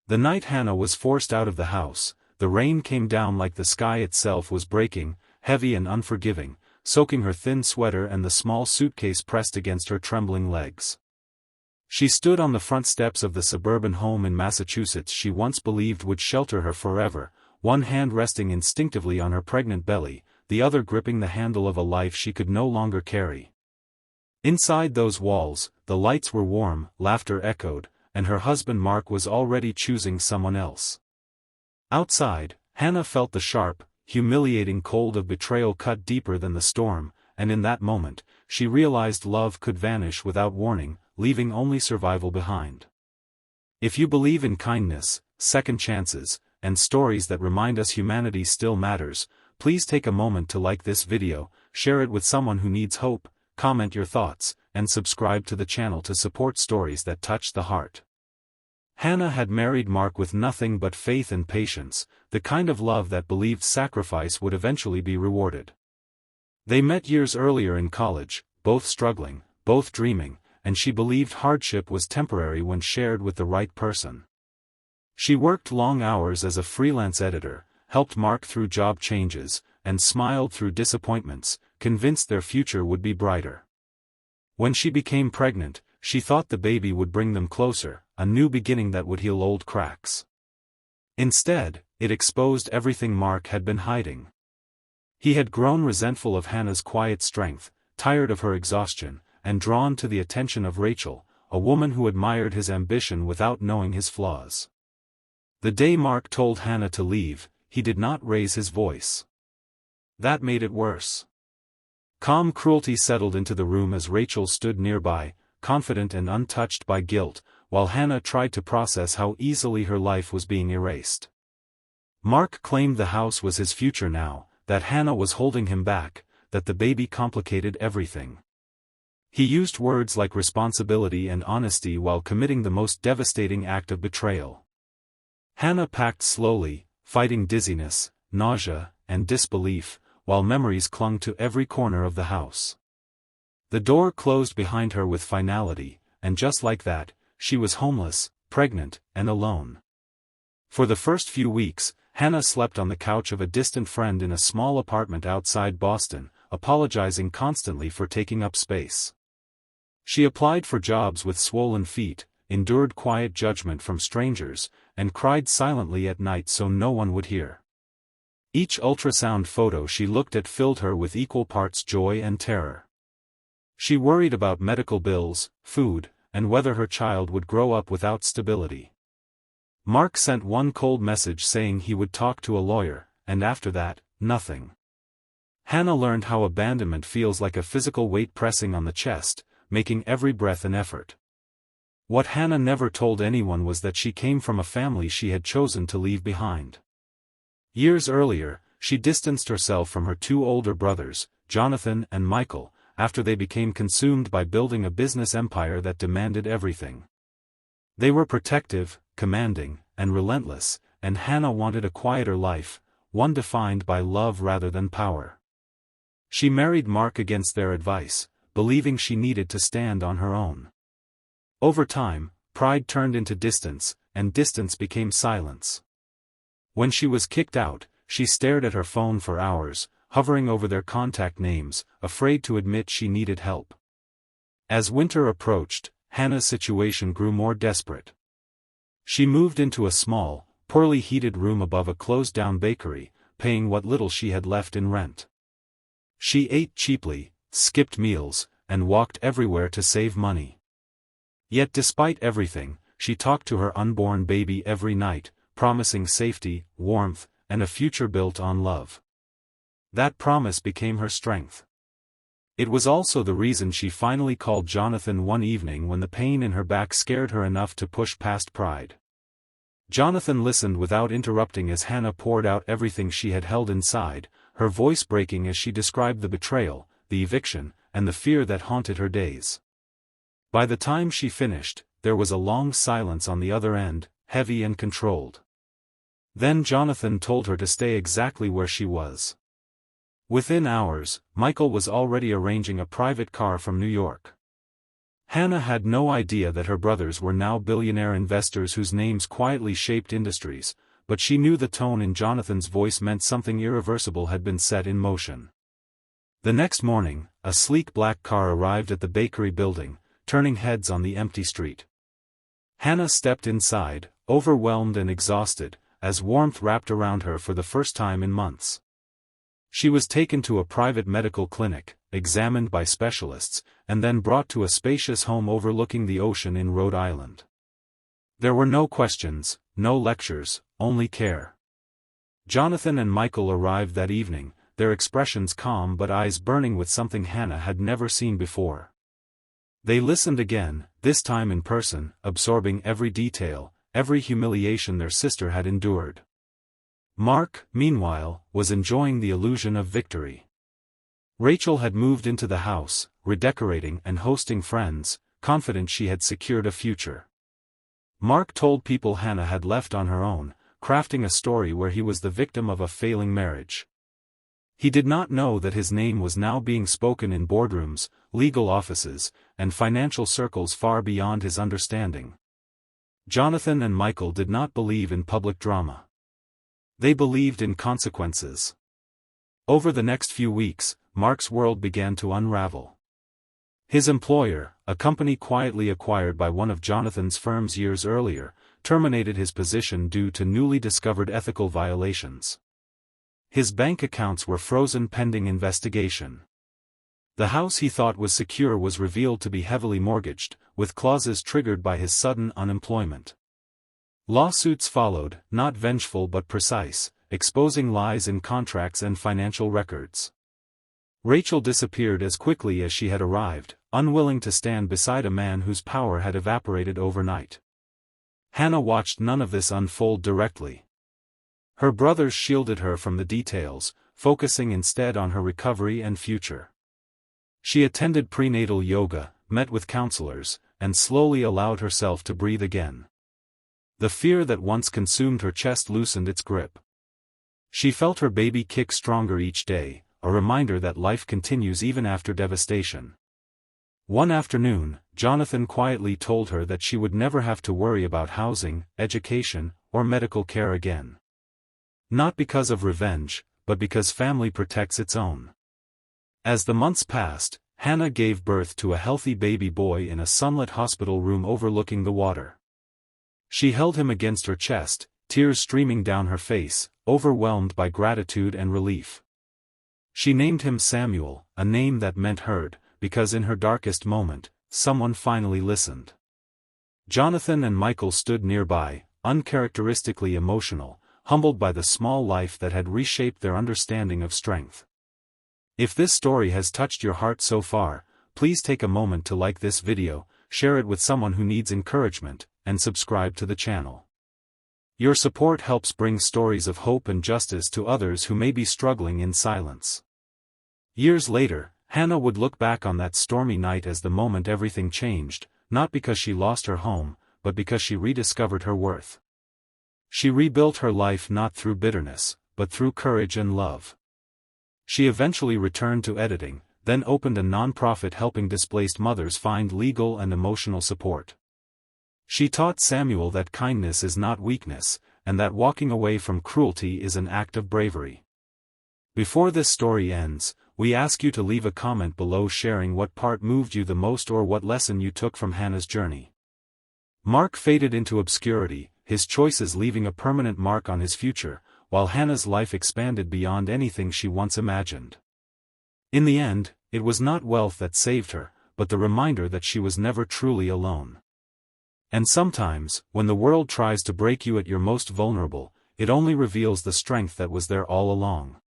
The night Hannah was forced out of the house, the rain came down like the sky itself was breaking, heavy and unforgiving, soaking her thin sweater and the small suitcase pressed against her trembling legs. She stood on the front steps of the suburban home in Massachusetts she once believed would shelter her forever, one hand resting instinctively on her pregnant belly, the other gripping the handle of a life she could no longer carry. Inside those walls, the lights were warm, laughter echoed, and her husband Mark was already choosing someone else. Outside, Hannah felt the sharp, humiliating cold of betrayal cut deeper than the storm, and in that moment, she realized love could vanish without warning, leaving only survival behind. If you believe in kindness, second chances, and stories that remind us humanity still matters, please take a moment to like this video, share it with someone who needs hope, comment your thoughts, and subscribe to the channel to support stories that touch the heart. Hannah had married Mark with nothing but faith and patience, the kind of love that believed sacrifice would eventually be rewarded. They met years earlier in college, both struggling, both dreaming, and she believed hardship was temporary when shared with the right person. She worked long hours as a freelance editor, helped Mark through job changes, and smiled through disappointments, convinced their future would be brighter. When she became pregnant, she thought the baby would bring them closer, a new beginning that would heal old cracks. Instead, it exposed everything Mark had been hiding. He had grown resentful of Hannah's quiet strength, tired of her exhaustion, and drawn to the attention of Rachel, a woman who admired his ambition without knowing his flaws. The day Mark told Hannah to leave, he did not raise his voice. That made it worse. Calm cruelty settled into the room as Rachel stood nearby, confident and untouched by guilt, while Hannah tried to process how easily her life was being erased. Mark claimed the house was his future now, that Hannah was holding him back, that the baby complicated everything. He used words like responsibility and honesty while committing the most devastating act of betrayal. Hannah packed slowly, fighting dizziness, nausea, and disbelief, while memories clung to every corner of the house. The door closed behind her with finality, and just like that, she was homeless, pregnant, and alone. For the first few weeks, Hannah slept on the couch of a distant friend in a small apartment outside Boston, apologizing constantly for taking up space. She applied for jobs with swollen feet, endured quiet judgment from strangers, and cried silently at night so no one would hear. Each ultrasound photo she looked at filled her with equal parts joy and terror. She worried about medical bills, food, and whether her child would grow up without stability. Mark sent one cold message saying he would talk to a lawyer, and after that, nothing. Hannah learned how abandonment feels like a physical weight pressing on the chest, making every breath an effort. What Hannah never told anyone was that she came from a family she had chosen to leave behind. Years earlier, she distanced herself from her two older brothers, Jonathan and Michael, after they became consumed by building a business empire that demanded everything. They were protective, commanding, and relentless, and Hannah wanted a quieter life, one defined by love rather than power. She married Mark against their advice, believing she needed to stand on her own. Over time, pride turned into distance, and distance became silence. When she was kicked out, she stared at her phone for hours, hovering over their contact names, afraid to admit she needed help. As winter approached, Hannah's situation grew more desperate. She moved into a small, poorly heated room above a closed-down bakery, paying what little she had left in rent. She ate cheaply, skipped meals, and walked everywhere to save money. Yet despite everything, she talked to her unborn baby every night, promising safety, warmth, and a future built on love. That promise became her strength. It was also the reason she finally called Jonathan one evening when the pain in her back scared her enough to push past pride. Jonathan listened without interrupting as Hannah poured out everything she had held inside, her voice breaking as she described the betrayal, the eviction, and the fear that haunted her days. By the time she finished, there was a long silence on the other end, heavy and controlled. Then Jonathan told her to stay exactly where she was. Within hours, Michael was already arranging a private car from New York. Hannah had no idea that her brothers were now billionaire investors whose names quietly shaped industries, but she knew the tone in Jonathan's voice meant something irreversible had been set in motion. The next morning, a sleek black car arrived at the bakery building, turning heads on the empty street. Hannah stepped inside, overwhelmed and exhausted, as warmth wrapped around her for the first time in months. She was taken to a private medical clinic, examined by specialists, and then brought to a spacious home overlooking the ocean in Rhode Island. There were no questions, no lectures, only care. Jonathan and Michael arrived that evening, their expressions calm but eyes burning with something Hannah had never seen before. They listened again, this time in person, absorbing every detail, every humiliation their sister had endured. Mark, meanwhile, was enjoying the illusion of victory. Rachel had moved into the house, redecorating and hosting friends, confident she had secured a future. Mark told people Hannah had left on her own, crafting a story where he was the victim of a failing marriage. He did not know that his name was now being spoken in boardrooms, legal offices, and financial circles far beyond his understanding. Jonathan and Michael did not believe in public drama. They believed in consequences. Over the next few weeks, Mark's world began to unravel. His employer, a company quietly acquired by one of Jonathan's firms years earlier, terminated his position due to newly discovered ethical violations. His bank accounts were frozen pending investigation. The house he thought was secure was revealed to be heavily mortgaged, with clauses triggered by his sudden unemployment. Lawsuits followed, not vengeful but precise, exposing lies in contracts and financial records. Rachel disappeared as quickly as she had arrived, unwilling to stand beside a man whose power had evaporated overnight. Hannah watched none of this unfold directly. Her brothers shielded her from the details, focusing instead on her recovery and future. She attended prenatal yoga, met with counselors, and slowly allowed herself to breathe again. The fear that once consumed her chest loosened its grip. She felt her baby kick stronger each day, a reminder that life continues even after devastation. One afternoon, Jonathan quietly told her that she would never have to worry about housing, education, or medical care again. Not because of revenge, but because family protects its own. As the months passed, Hannah gave birth to a healthy baby boy in a sunlit hospital room overlooking the water. She held him against her chest, tears streaming down her face, overwhelmed by gratitude and relief. She named him Samuel, a name that meant heard, because in her darkest moment, someone finally listened. Jonathan and Michael stood nearby, uncharacteristically emotional, humbled by the small life that had reshaped their understanding of strength. If this story has touched your heart so far, please take a moment to like this video, share it with someone who needs encouragement, and subscribe to the channel. Your support helps bring stories of hope and justice to others who may be struggling in silence. Years later, Hannah would look back on that stormy night as the moment everything changed, not because she lost her home, but because she rediscovered her worth. She rebuilt her life not through bitterness, but through courage and love. She eventually returned to editing, then opened a non-profit helping displaced mothers find legal and emotional support. She taught Samuel that kindness is not weakness, and that walking away from cruelty is an act of bravery. Before this story ends, we ask you to leave a comment below sharing what part moved you the most or what lesson you took from Hannah's journey. Mark faded into obscurity, his choices leaving a permanent mark on his future, while Hannah's life expanded beyond anything she once imagined. In the end, it was not wealth that saved her, but the reminder that she was never truly alone. And sometimes, when the world tries to break you at your most vulnerable, it only reveals the strength that was there all along.